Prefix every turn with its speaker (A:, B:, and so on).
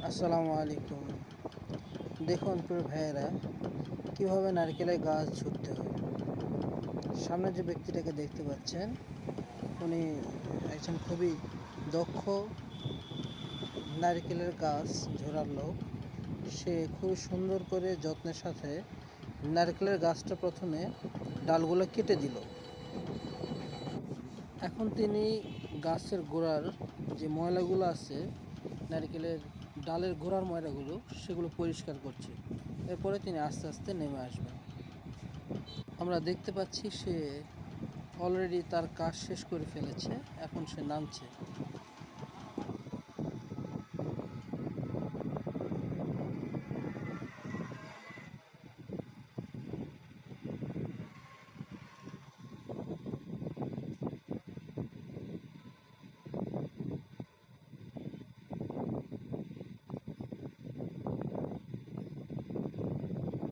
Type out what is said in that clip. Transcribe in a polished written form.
A: আসসালামু আলাইকুম। দেখুন প্রিয় ভাইয়েরা, কীভাবে নারকেলের গাছ ছুটতে হয়। সামনে যে ব্যক্তিটাকে দেখতে পাচ্ছেন, উনি একজন খুবই দক্ষ নারকেলের গাছ ঝোড়ার লোক। সে খুব সুন্দর করে যত্নের সাথে নারকেলের গাছটা প্রথমে ডালগুলো কেটে দিল। এখন তিনি গাছের গোড়ার যে ময়লাগুলো আছে, নারকেলের ডালের গোড়ার ময়লাগুলো, সেগুলো পরিষ্কার করছে। এরপরে তিনি আস্তে আস্তে নেমে আসবেন। আমরা দেখতে পাচ্ছি সে অলরেডি তার কাজ শেষ করে ফেলেছে, এখন সে নামছে।